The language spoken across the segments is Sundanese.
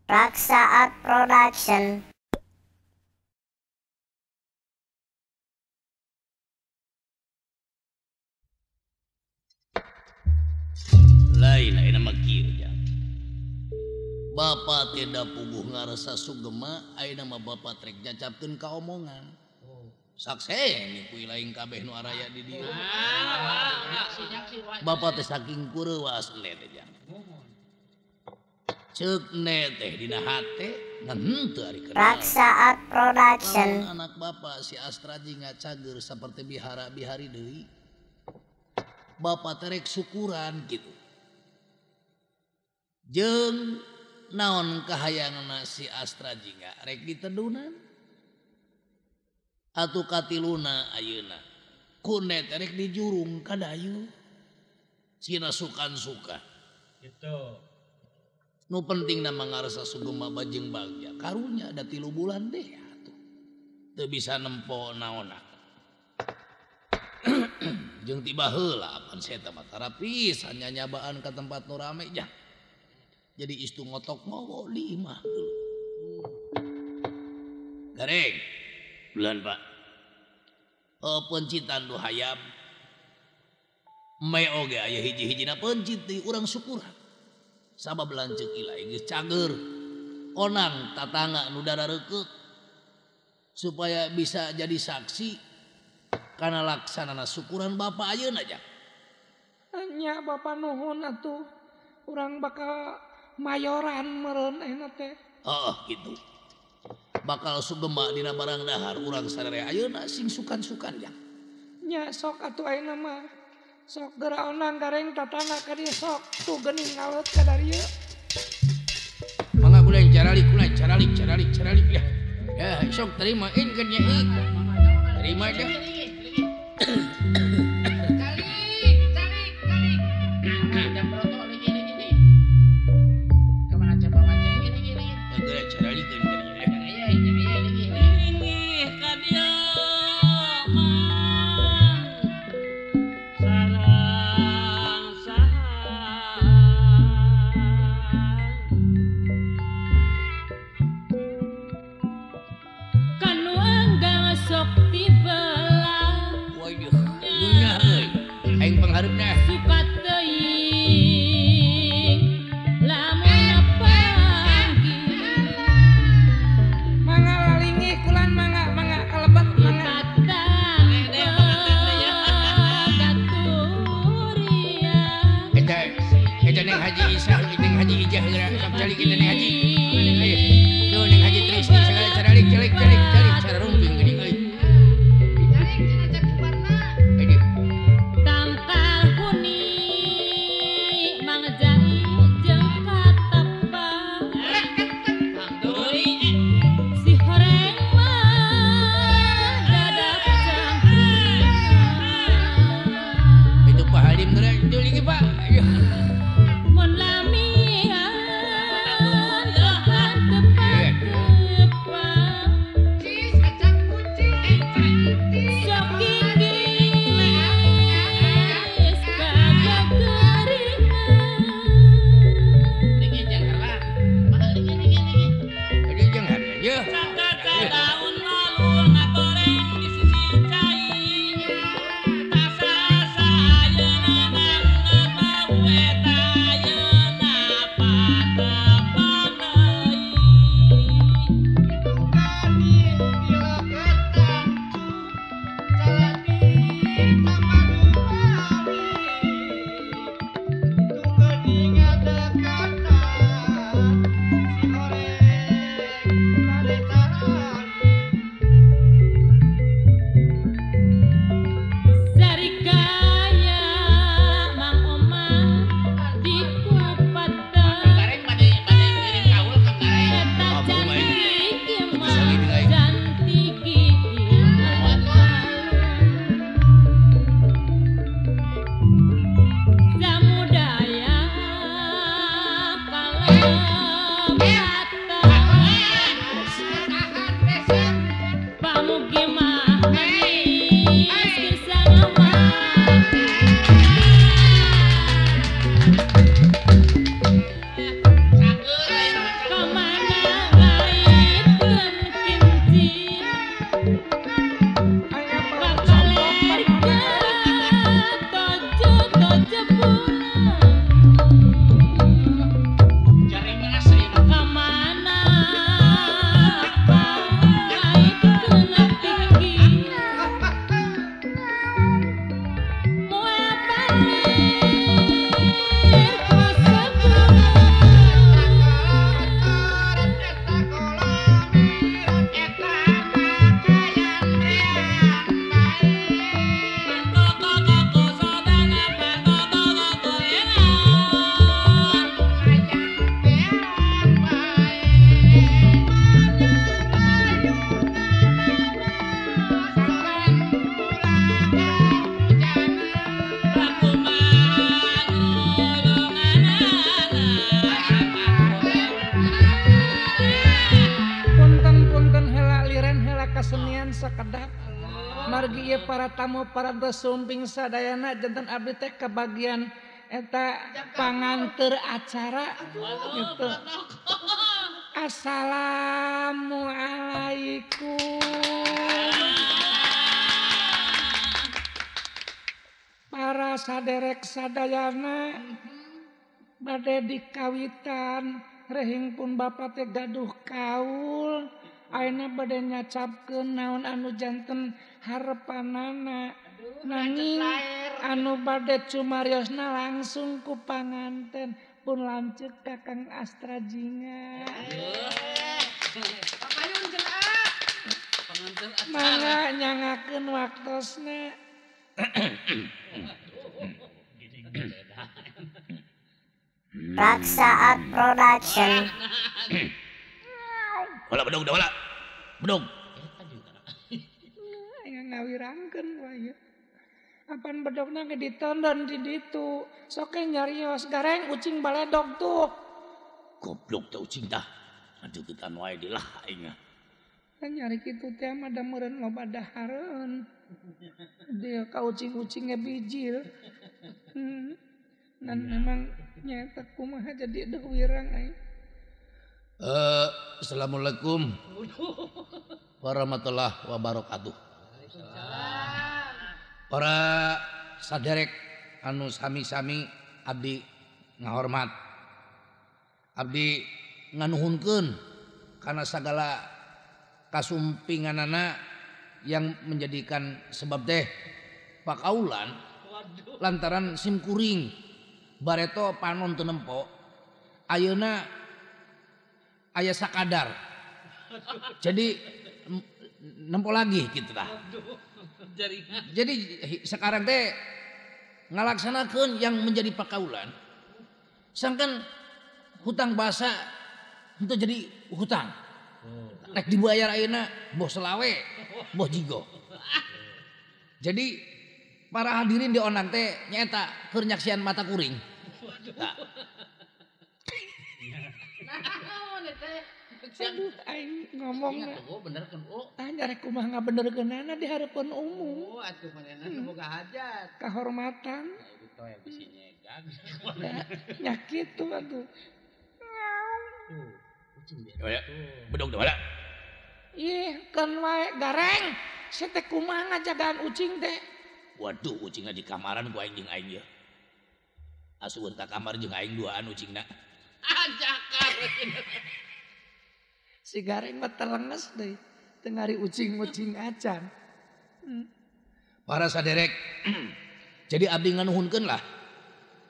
Raksa Art Production. Lain ayeuna mah kieu ja. Bapa tidak puguh ngarasa sugema, ayeuna mah bapa trek jacapkeun ka omongan. Sakseni kuy lain kabeh nu araya di dieu. Bapa teh saking kureuwas le teh ja. Ceuk ne teh dina hate ngan henteu ari kenal. Raksa Art Production. Lamun anak bapa si Astraji ngacager saperti bihara-bihari deui. Bapa terek syukuran gitu. Jeung naon kahayangna si Astraji rek ditedunan atuh katiluna ayeuna kunet rek dijurung ka dayu sina sukan-sukan gitu. Nu penting nama ngarasa sugema bajeng bagja karunya ada 3 bulan deh atuh teu bisa nempo naonak jeung tiba heula pan saya mah tarapis hanya nyabaan ke tempat nu rame jah. Jadi istu ngotok ngowo di imah dulu. Gareng, bulan pak. Pencitan du hayam. Mai oge aya hiji-hijina pencit di urang syukuran. Sabab lanceuk ilai geus cager. Onang tatangga nu darareukut. Supaya bisa jadi saksi kana laksanana syukuran bapa ayeuna aja. Nya Bapak nuhun atuh. Urang bakal mayoran meureun eta teh. Heeh gitu. Bakal sugema dina barang dahar urang sadaya ayeuna sing sukan-sukan ya. Nya sok atuh ayeuna mah. Sok geura onang gareng tatangga ka dieu sok tuh geuning ngaleut ka dari ieu. Mangga kulen caralik ya. Ya sok terima ingkeun nya ing. Terima aja. margi ieu para tamu para sumping sadayana janten abdi teh kebagian eta panganteur acara gitu. Assalamualaikum. Para saderek sadayana bade dikawitan rehing pun Bapak teh gaduh kaul ayeuna bade nyacapkeun naon anu janten harepanana nanging anu bade cumariosna langsung ku panganten pun lanceuk Kakang Astra Jinga. Papayun cenah. Panganten acara. Mangga nyangakeun waktosna. Raksaat Production. Wala bedog wala. Bedog. Yang ngawirangkeun wae. Apan bedogna ge ditondon di ditu. Sok nyarios gareng ucing baledog tuh. Goblok teh ucing tah. Adeukeutan wae di lah aing. Nyari kitu teh mah da meureun loba dahareun. Dia ka ucing-ucingnya bijil. Dan memang nyata kumaha jadi deuh wirang aing. Assalamualaikum warahmatullahi wabarakatuh. Para saderek anu sami-sami abdi ngahormat. Abdi nganuhunkeun kana sagala kasumpinganana yang menjadikan sebab teh pakaulan lantaran sim kuring bareto panon teu nempo ayeuna aya sakadar jadi nempo lagi gitu tah. Jadi sekarang teh ngalaksanakeun yang menjadi pakaulan sangkan hutang basa itu jadi hutang rek dibayar ayeuna boh selawe boh jigo. Jadi para hadirin di onang teh nyaeta keur nyaksian mata kuring. Aduh aing ngomongna. Bener kan, Nyarek kumaha ngabenerkeunana di hareupeun umum. atuh manehna boga hajat. Kahormatan. Ibu teh bisi nyegag. Ya kitu atuh. Bedog teh wala. Ih, kan wae gareng. Saya teh kumaha ngajagaan ucing teh. Waduh ucingna di kamaran ku aing jeung aing ya. Asueun ka kamar jeung aing duaan ucingna. Ajakar. Si gareng mah telenges deui. Teu ngari ucing-ucing acan. Para saderek jadi abdi nganuhunkeun lah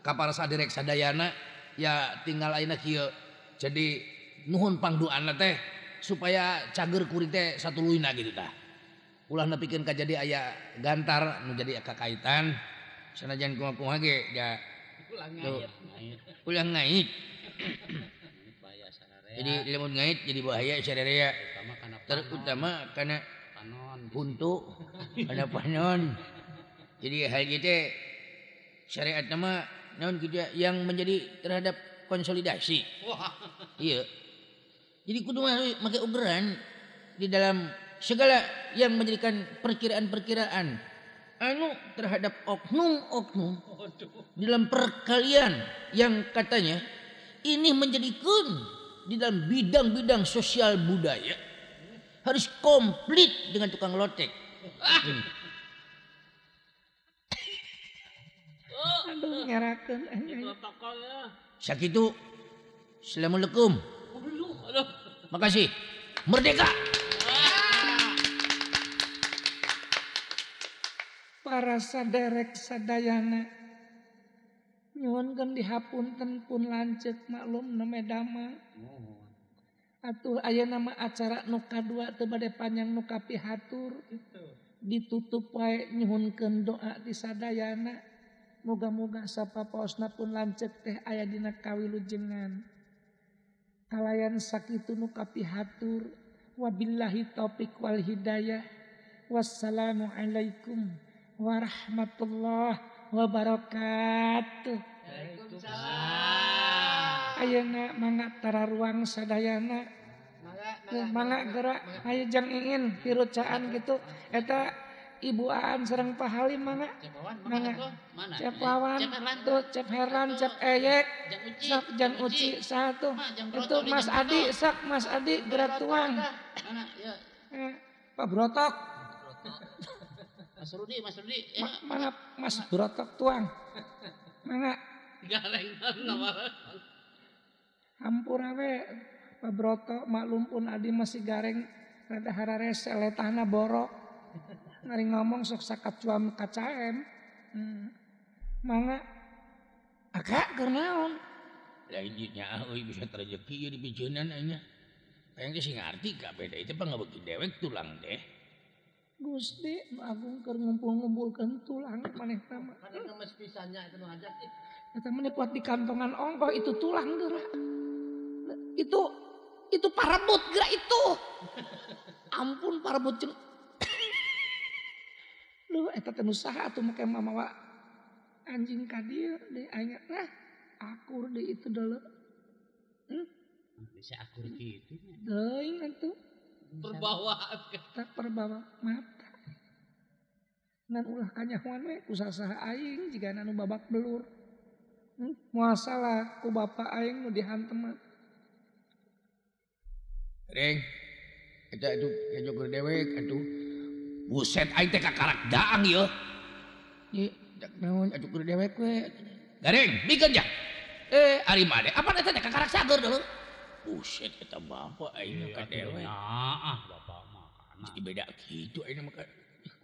ka para saderek sadayana ya tinggal ayeuna kieu. Jadi nuhun pangdoana teh supaya cager kuring teh satuluyna gitu tah. Ulah nepikeun ka jadi aya gantar nu jadi kakaitan sanajan kumaha ge ya ulah ngait. Jadi lamun ngait jadi bahaya sarerea. Terutama kana buntu kana panon. Jadi hal gitu syariat nama naon gitu yang menjadi terhadap konsolidasi. Iya. Jadi kudu make ugeran di dalam segala yang menjadikan perkiraan-perkiraan anu terhadap oknum-oknum di dalam perkalian yang katanya ini menjadikan di dalam bidang-bidang sosial budaya harus komplit dengan tukang lotek. Aduh ngerakeun. Sakitu. Assalamualaikum. Makasih. Merdeka. Para saderek sadayana nyuwunkeun dihapunten pun lanceuk maklum namedama. Atuh ayeuna mah acara nu kadua teu bade panjang nu kapihatur. Ditutup wae nyuhunkeun doa di sadayana. Moga-moga sapapaosna pun lanceuk teh aya dina kawilujengan. Kalayan sakitu nu kapihatur. Wabillahi taufik wal hidayah. Wassalamualaikum warahmatullahi wabarakatuh. Ayeuna mangga tararuang sadayana. Mangga gerak aya jang ingin pirucaan gitu eta Ibu Aan sareng Pak Halim mangga. Cepawan Mangga. mana tuh? Mana? Cep Wawan, Cep Herlan. tuh Cep Herlan, Cep Eyek, Jang Uci. sak Jang Uci satu. Itu Mas Adi, sak Mas Adi gerak tuang. Mana? Ya. Pak Brotok, Mas Rudi, Mas Rudi. mana Mas Brotok tuang. Mangga. Gareng nama. Hampura we Pak Broto maklum pun Adi masih gareng rada harares letahna borok. Ngari ngomong sok sakacuam kacaem. Mangga. Agak keur naon? Lain nya euy bisa rezeki di pijeunana nya. Kayang sing ngarti ka beda itu pangabeuki dewek tulang deh. Gusti nu agung keur ngumpul-ngumpulkeun tulang maneh mah. Kan gemes pisannya itu nu hajat. Eta mah kuat di kantongan ongkoh itu tulang geura. Itu parebut geura itu. Ampun parebut jeung Duh, eta teh usaha atuh make mamawa anjing ka dieu deui aing nah akur deui itu deuleu. Bisa akur gitu. Deui atuh Perbawaan. tak perbawa mata. Nan ulah kanyahoan we kusaha aing jigana nu babak belur. Muasalah ku bapa aing nu dihanteman. Reng. Eta itu keur dewek atuh. Buset aing teh kakarak daang yeuh. Ye, dak naon atuh keur dewek we. Gareng, bikeun jak. Ari mah apa eta teh kakarak sager deuh. Buset eta bapak aing ka dewek. Nah, bapak mah kana. Jadi beda gitu aing mah ka.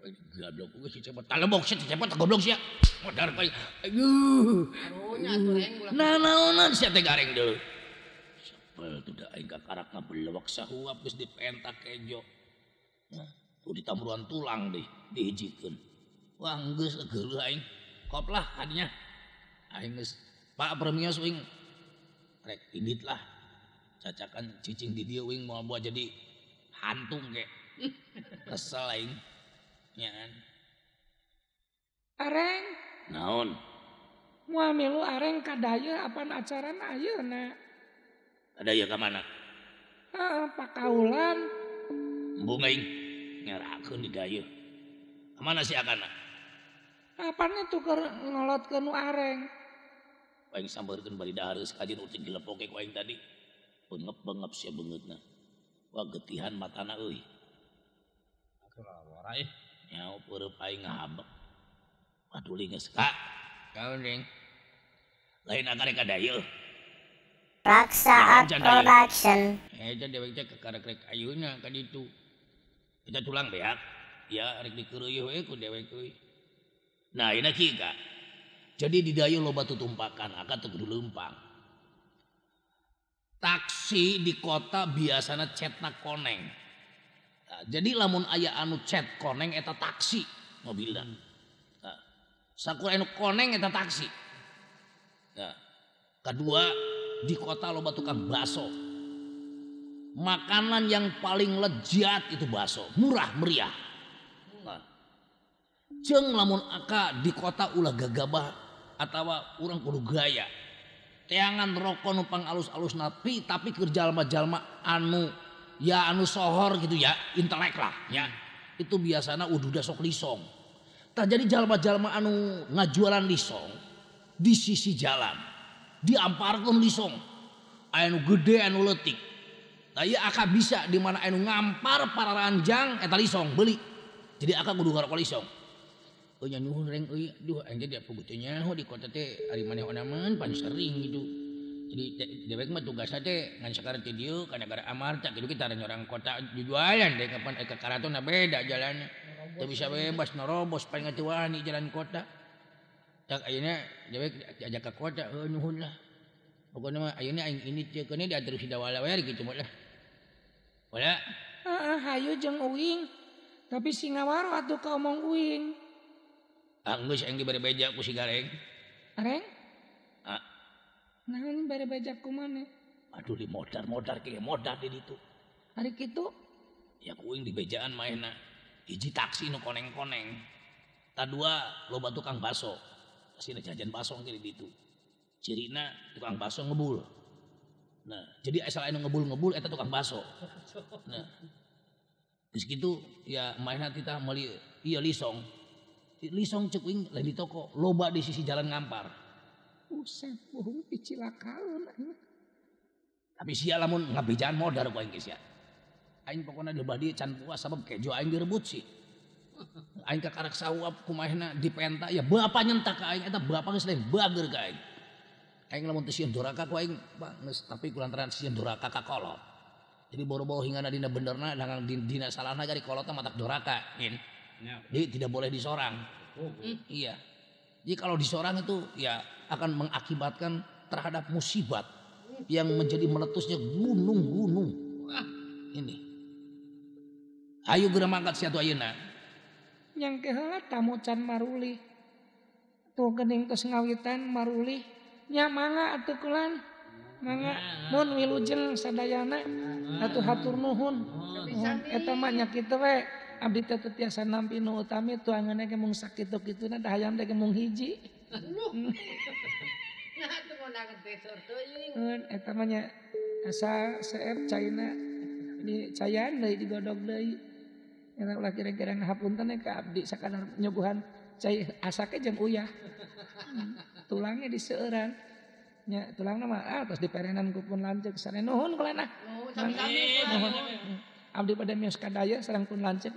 Goblok geus si cepet talebok si cepet goblok sia. Modar ka. Aduh. Karunya atuh reng ulah. Nah naonan sia teh gareng deuh. Sapel tuh da aing kakarak ngabelewak sahuap geus dipentak kejo. Nah, tuh ditamuruan tulang deh dihijikeun. Wah geus geuleuh aing. Koplah kadinya. Aing geus Pak Permios wing rek indit lah. Cacakan cicing di dieu wing moal buat jadi hantung ge. Kesel aing. Nya kan. Areng, Naon? moal milu areng ka dayeuh apan acarana ayeuna. Ada ya ka mana? Pakaulan. Embung aing ngarakeun di dayeuh. Ka mana si akana? Apaan itu keur ngolotkeun nu areng? Aing sambeurkeun bari dahareus ka dieu ucing dilepoke ku aing tadi. Bengep-bengep sia beungeutna. Wah getihan matana euy. Atuh lah warai. Nyao peureub aing ngahabek. Waduh geus ka. Kaon ding. Lain akare ka dayeuh. Raksa Art Production. Eta dewek teh kekarek rek ayeuna ka ditu. Kita tulang beak. Ya rek dikeureuy we ku dewek euy. Nah, ini Kika. Jadi di dayeuh loba tutumpakan, akan teu kudu leumpang. Taksi di kota biasana cetna koneng. Nah, jadi lamun aya anu cet koneng eta taksi mobilna. Nah, sakur anu koneng eta taksi. Nah, kedua di kota loba tukang baso. Makanan yang paling lezat itu baso, murah meriah. Nah, jeung lamun aka di kota ulah gagabah atawa urang kudu gaya. Teangan rokok numpang alus-alus napi tapi keur jalma-jalma anu anu sohor gitu ya, intelek lah ya. Itu biasana ududa sok lisong. Tah jadi jalma-jalma anu ngajualan lisong di sisi jalan. Diamparkeun lisong. Anu gede anu leutik. Tah ieu aka bisa di mana anu ngampar para ranjang eta lisong beuli. Jadi aka kudu ngarokok lisong. Nya nuhun reng euy duh aing jadi apa butuh nyaho di kota teh ari maneh onaman pan sering gitu. Jadi dewek mah tugasna teh ngan sakar teh dieu ka negara amarta kitu kita orang kota jualan deh kapan ke karatona beda jalannya. Teu bisa bebas norobos paling teu wani jalan kota. Tak ayeuna dewek diajak ka kota nuhun lah. Pokona mah ayeuna aing ini teh keuni diatur si dawala we kitu mah lah. Wala. Hayu jeung uing. Tapi si ngawaro atuh ka omong uing. Geus aing dibere beja ku si gareng. Areng? Naon bare beja ku maneh? Aduh di modar-modar ke modar di ditu. Ari kitu Ya kuing di bejaan mainna. Hiji taksi nu koneng-koneng. Kadua loba tukang baso. Asina jajan baso ke di ditu. Cirina tukang baso ngebul. Nah, jadi asal anu ngebul-ngebul eta tukang baso. Nah. Geus kitu ya mainna kita meuli Iya lisong. Lisong cek wing lain di toko, loba di sisi jalan Ngampar. Buset, bohong dicilakaan. Tapi sia lamun ngabejaan modar ku aing geus ya. Aing pokona lebah dieu can puas sabab kejo aing direbut sih. Aing kakarak sawap kumahna dipenta ya bapak nyentak ka aing eta bapak geus lain bager ka aing. Aing lamun teu sieun duraka ku aing geus tapi kulantaran sieun duraka ka kolot. Jadi boro-boro hingana dina benerna dangang dina salahna gari kolotna matak duraka, in. Jadi tidak boleh disorang. Iya. Jadi kalau disorang itu ya akan mengakibatkan terhadap musibat yang menjadi meletusnya gunung-gunung. Ini. Ayo geura mangkat sia atuh ayeuna. Yang keheula tamu can maruli. Tuh geuning tos ngawitan maruli. Nya mangga atuh kulan. Mangga mun wilujeng sadayana atuh hatur nuhun. Eta mah nya kitu we. Abdi teh tiasa nampi nu utami tuanganna ge mung sakitu-kituna da hayam teh ge mung hiji. Eta mah nya asa seep caina di cayan deui digodog deui. Eta ulah kira-kira ngahapunten ka abdi sakadar nyuguhan cai asake jeung uyah. Tulangnya diseueuran. Nya tulangna mah tos diperenan ku pun lanceuk sare nuhun kulana. Nuhun. Abdi pada mios kadaya sareng pun lanceuk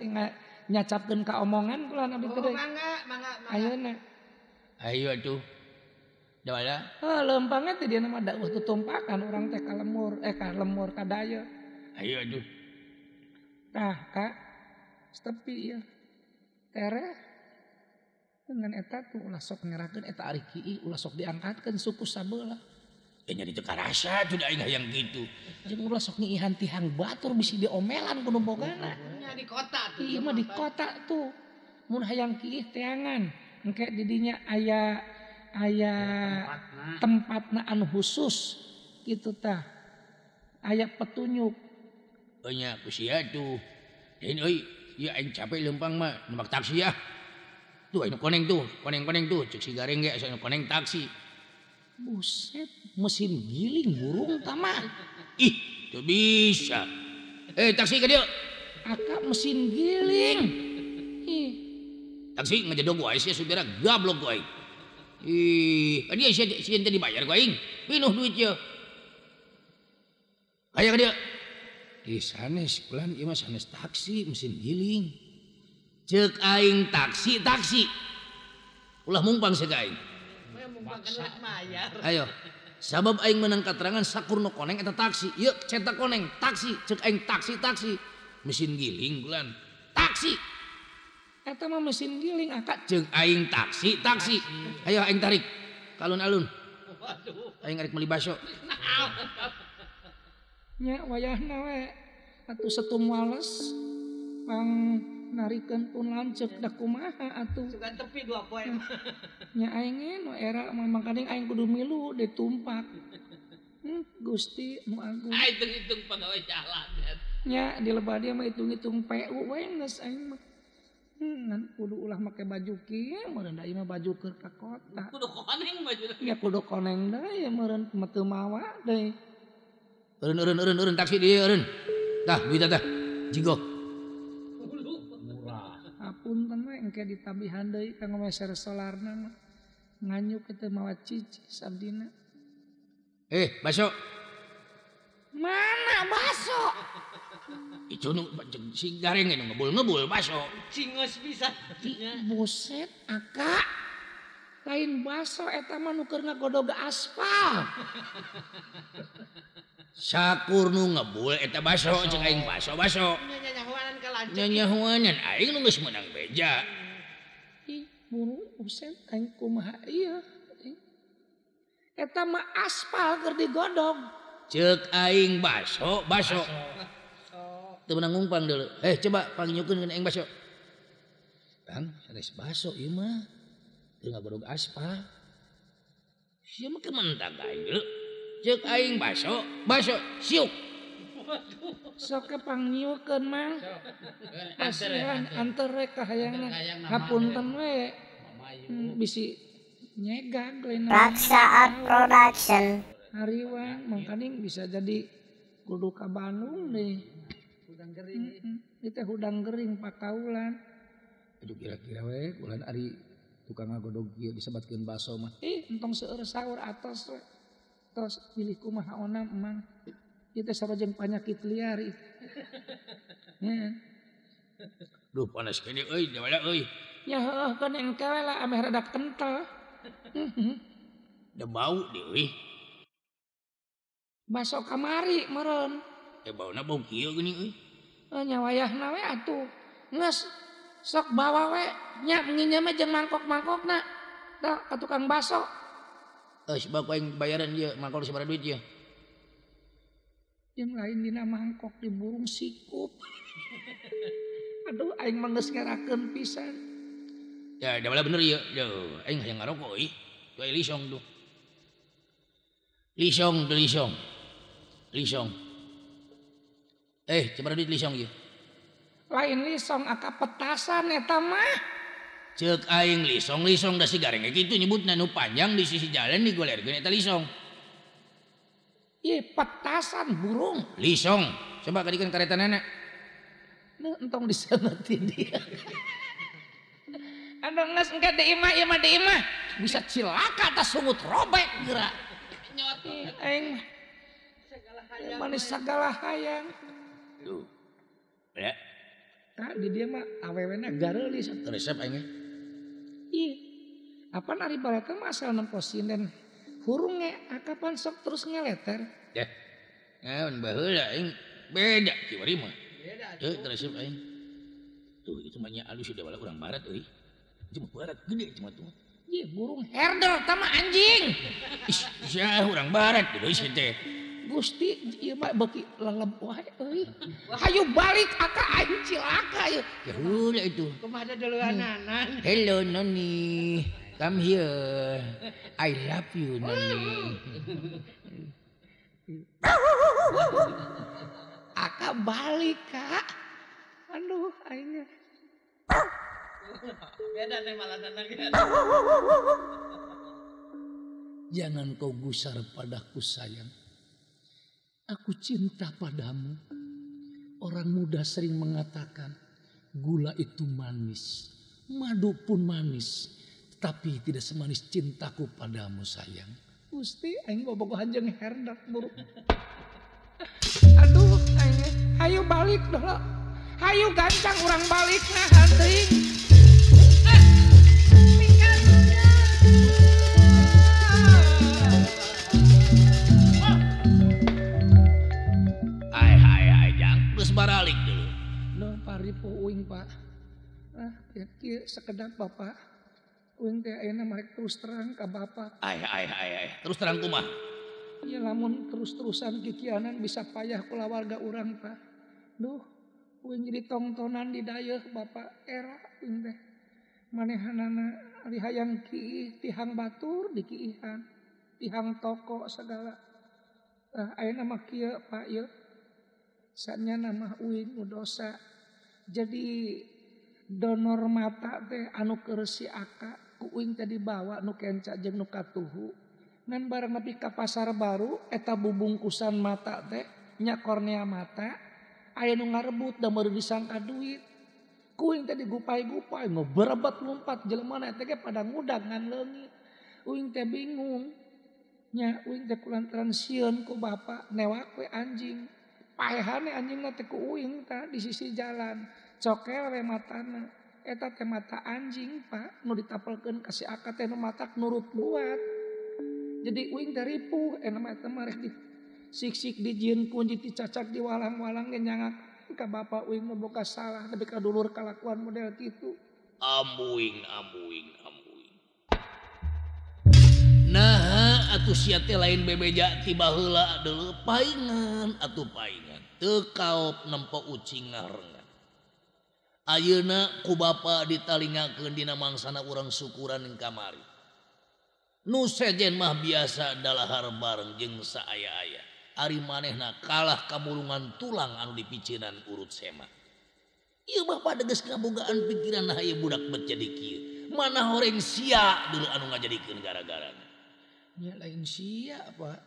nyacapkeun ka omongan kulana abdi teh. Mangga. Ayeuna. Ayo atuh. Da bala. Leumpangna teh dia mah dakwah tutumpakan urang teh ka lemur kadaya. Ayo atuh. Tah, Kak. Stepi ya. Tere. Dengan eta tuh ulah sok ngerakeun eta ari kieu ulah sok diangkatkeun suku sabeula. Nya di teu karasa tuh da aing hayang kitu. Jeung ulah sok ngiihan tihang batur bisi diomelan ku nu bogana. Nya di kota tuh. Ieu mah di kota tuh. Mun hayang kieu teangan engke di dinya aya tempatna anu khusus kitu tah. Aya petunjuk. Nya ku sia tuh. Deun euy, ieu aing capek leumpang mah numpak taksi ya. Tuh aing koneng tuh, koneng tuh cek si gareng ge asa koneng taksi. Buset, mesin giling burung tamah. Ih, tuh bisa. Taksi ke dia. Aka mesin giling. Ih. Taksi ngejadog wae sia supirna gablok wae. Ih, dia sia teh dibayar ku aing. Pinuh duit ye. Aya ka dia. Ih, sanes kulan ieu mah sanes taksi mesin giling. Cek aing taksi. Ulah mungpang seuk aing. Ayo. Sabab aing meunang katerangan sakur nu koneng eta taksi. Ieu cetak koneng taksi, cek aing taksi. Mesin giling bulan. Taksi. Eta mah mesin giling akak. Cek aing taksi. Ayo aing tarik. Ka alun-alun. Aing arek meuli baso. Nya wayahna we. Atuh setum wales pang narikeun pun lanceuk da kumaha atuh. Sugan tepi 2 poe. Nya aing nu era mangkading aing kudu milu ditumpak. Gusti nu agung. Hitung-hitung pagawe jalan. Nya di lebah dia mah hitung-hitung PU we geus aing mah. Ngan kudu ulah make baju kieu meureun da ieu mah baju keur ka kota. Kudu koneng baju. Ya kudu koneng deui meureun mah teu mawa deui. Eureun taksi dieu eureun. Tah duit tah. Jigok. Apunten we engke ditabihan deui kanggo meser solarna mah. Nganyuk teh mawa cici sabdina. Baso. Mana baso? Itu nu si gareng nu ngebul baso. Cingos bisa. Buset, Aka. Lain baso eta mah nu keur ngagodog aspal. Sakur nu ngebul eta baso cek aing baso. Nyanyahuanan ka lanceuk. Nyanyahuanan aing nu geus meunang beja. Ih, buru buset aing kumaha ieu. Eta mah aspal keur digodog. Cek aing baso. Teu meunang ngumpang deuleu. Coba panginyukeun aing baso. Kang, sanes baso ieu mah. Teu ngagodog aspal. Ieu mah kementak aing deuleu. Cek aing baso, siuk. Sok ke panginyukeun mang. Kasihan anter rek ka hayangna. Hapunten we. Bisi nyegag lain. Raksa Art Production. Hariwang mangkading bisa jadi kudu ka Bandung deh. Hudang gering. Itu hudang gering pakaulan. Aduh kira-kira we ulah ari tukang ngagodog kieu disebatkeun baso mah. Entong seueur saur atos we. Tos pilih kumaha ona emang. Ieu teh sarojeng panyakit liar ieu. Duh panas kene euy, dewala euy. Ya heuh kan engke we lah ameh rada kental. Da bau deui euy. Baso kamari meureun. Bauna bau kieu geuning euy. Nyawayahna we atuh. Nges sok bawa we nya nginya mah jeung mangkok-mangkokna. Da ka tukang baso. Sebab aing bayaran ieu mangkok sabaraha duit ieu. Yang lain dina mangkok di burung sikup. Aduh aing mah geus ngerakeun pisan. Ya da bener ieu. Duh, aing hayang ngarokok euy. Tu lisong tuh. Lisong. Coba duit lisong ieu. Lain lisong aka petasan eta mah. Ceuk aing lisong da si gareng kitu nyebutna nu panjang di sisi jalan digolerkeun eta lisong. Ieu petasan burung. Lisong. Coba kadikeun karetanana. Nu entong diseueutin dia. Aduh geus engke deui mah ieu mah deui mah. Bisa cilaka tah sungut robek geura. Nyot. Aing manis sagala hayang. Tuh. Ya. Tah di dia mah awewena gareulis. Resep aing. Ih. Apa nari baleta mah asal nempo sinden. Hurunge akapan sok terus ngeleter. Ya. Naon baheula aing beda kiwari mah. Beda. Resep aing. Tuh itu mah nya alus sudah bala urang barat euy. Cuma barat gede cuma tuh. Ieu burung herder tama anjing. Sia urang barat deui si teh. Gusti ieu mah beuki leleb wae euy. Hayu balik aka aing cilaka ieu. Ya heula itu. Kumaha duluan nanan. Hello Noni. Come here. I love you Noni. Aka balik Kak. Aduh aingnya. Beda teh malah nanan. Jangan kau gusar padaku sayang. Aku cinta padamu. Orang muda sering mengatakan gula itu manis, madu pun manis, tapi tidak semanis cintaku padamu sayang. Gusti, aing bobogohan jeung herdak buruk. Aduh, aing hayu balik dulu. Hayu gancang urang balik nah hanteuing. Baralik dulu. No paripo uing Pak. Ya kieu sekedap Bapak. Uing teh ayeuna marek terus terang ka Bapak. Terus terang kumaha? Ya lamun terus-terusan kikianan bisa payah kula warga urang Pak. Duh, uing jadi tongtonan di dayeuh Bapak era uing teh. Manehanana ari hayang kiih tihang batur dikiihan. Tihang toko segala. Ayeuna mah kieu Pak ieu. Saatnya nama uing dosa. Jadi donor mata teh anu keresi aka ku uing teh dibawa nu kenca jeung nu katuhu. Ngan bareng nepi ka pasar baru eta bubungkusan mata teh nya kornea mata aya nu ngarebut da meureun disangka duit. Ku uing teh digupai-gupai ngoberebet lompat jelemana teh ge pada ngudag ngan leungit. Uing teh bingung. Nya uing teh kulantaran sieun ku bapa newak we anjing. Paehane anjingna teh ku uing tah di sisi jalan. Cokel we matana. Eta teh mata anjing Pak. Nu ditapelkeun ka si aka teh nu matak nurut buat. Jadi uing teh ripuh. Nama eta mah rek disik-sik dijieun kunci dicacak di walang-walang ge nyangak ka bapa uing mah boga salah. Tapi ka dulur kalakuan model kitu. Ambuing. Nah atuh sia teh lain bebeja ti baheula deuleu paingan atuh paingan teu kaop nempo ucing ngarengan. Ayeuna ku bapa ditalingakeun dina mangsana urang syukuran ning kamari. Nu sejen mah biasa dalahar bareng jeung saaya-aya. Ari manehna kalah kamulungan tulang anu dipiceunan urut sema. Ieu bapa deges ngabogaan pikiran haye budak bet jadi kieu. Mana horeng sia dulu anu ngajadikeun gara-garana. Nya lain sia Pak.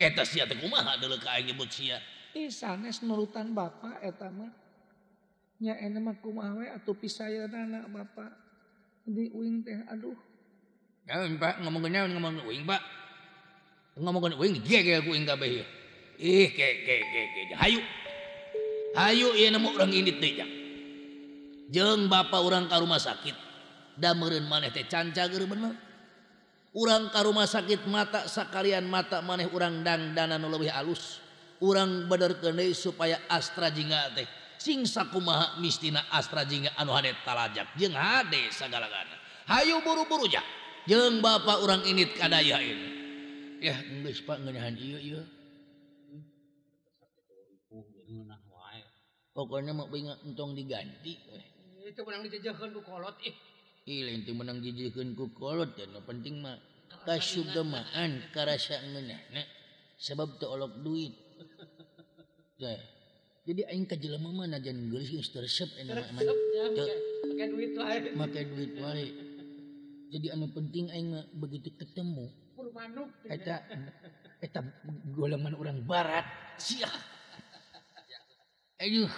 Eta sia teh kumaha deuleu ka aing nyebut sia? Sanes nurutan bapa eta mah. nya enak mah kumaha we atuh pisayeunana Bapak di uing teh aduh. Ya Pak ngomongkeun uing Pak. Ngomongkeun uing gegel ku uing kabeh. Hayu. Hayu ieu nemu urang indit deui jang. Jeung Bapak urang ka rumah sakit. Da meureun maneh teh cancager bener. Urang ka rumah sakit mata sakalian mata maneh urang dangdanan nu leuwih alus. Urang benerkeun deui supaya Astra jingga teh sing sakumaha mistina Astra jingga anu hade talajak jeung hade sagalagana. Hayu buru-buru ja. Jeung Bapak urang indit kadaya ini. Ya geus Pak ngeunahan ieu. Pokoknya mau ingat entong diganti. Itu menang dijejekeun ku kolot ih. Lain teu menang dijejekeun ku kolot dan penting mah kasugamaan karasa ngeunahna sabab teu olok duit. Tah. Jadi aing ka jelema mah najan geulis geus teresep enak mah. Make duit wae. Make duit wae. Jadi anu penting aing mah begitu ketemu. Puluh manuk. Eta golongan orang barat. Sia. Aduh.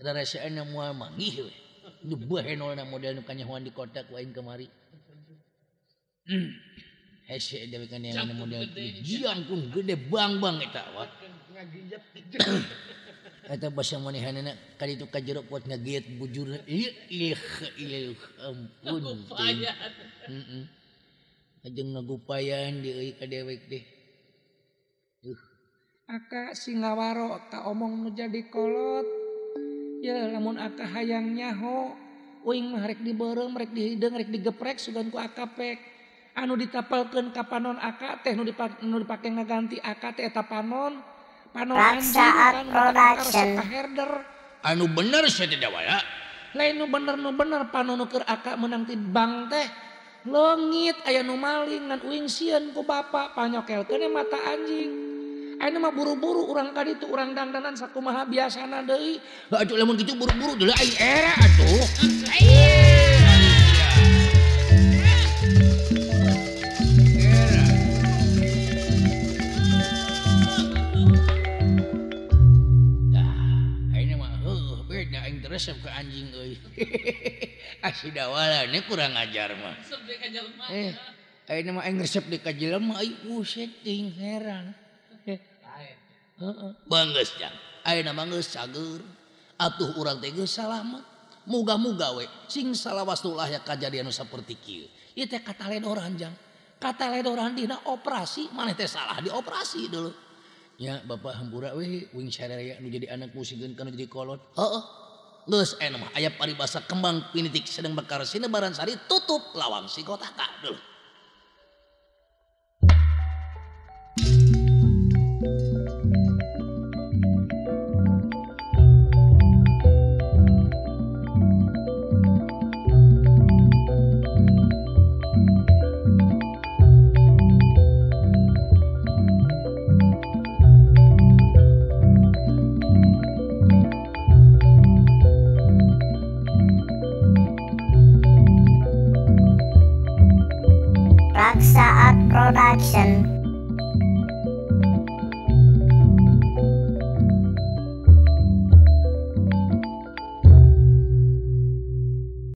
Rasana moal manggih we. Nu bahenolna model nu kanyahoan di kota ku aing kemari. Hese dewe kan yang model jangkung gede bang eta wa. Ngagijet. Eta basa manehanna kali itu ka jero pot ngagiet bujur. Ih ampun. Heeh. Ajeng ngagupayan di euy ka dewek deh. Aka singawaro ka omong nu jadi kolot. Ya lamun aka hayang nyaho uing mah rek dibeureum rek dihideung rek digeprek sugan ku aka pek. Anu ditapelkeun ka panon aka teh nu dipake ngaganti aka teh eta panon anjing kan Production. ka herder. Anu bener saya tidak waya. Lain nu bener panon nu keur aka meunang ti bank teh. Leungit aya nu maling ngan uing sieun ku Bapak panyokelkeun mata anjing. Ayeuna mah buru-buru urang ka ditu urang dangdanan sakumaha biasana deui. Atuh lamun kitu buru-buru deuleu aing era atuh. Era. Ayeuna mah beda aing teresep ke anjing euy. Asidawalana kurang ajar mah. Sampai ka jelema. Ayeuna mah aing resep di ka jelema ai setting heran. Banggeus jang. Ayeuna mah geus cager. Atuh urang teh geus salamet. Muga-muga we sing salawastulah ya kajadian nu saperti kieu. Ieu teh kataledoran jang. Kataledoran dina operasi maneh teh salah dioperasi deuleu. Nya Bapak hampura we uing sararea nu jadi anak musikeun kana jadi kolot. Heeh. Geus aya mah aya paribasa kembang pinitik sedang bakar sinebaran sari tutup lawang si kotaka deuleu. Raksa Art Production.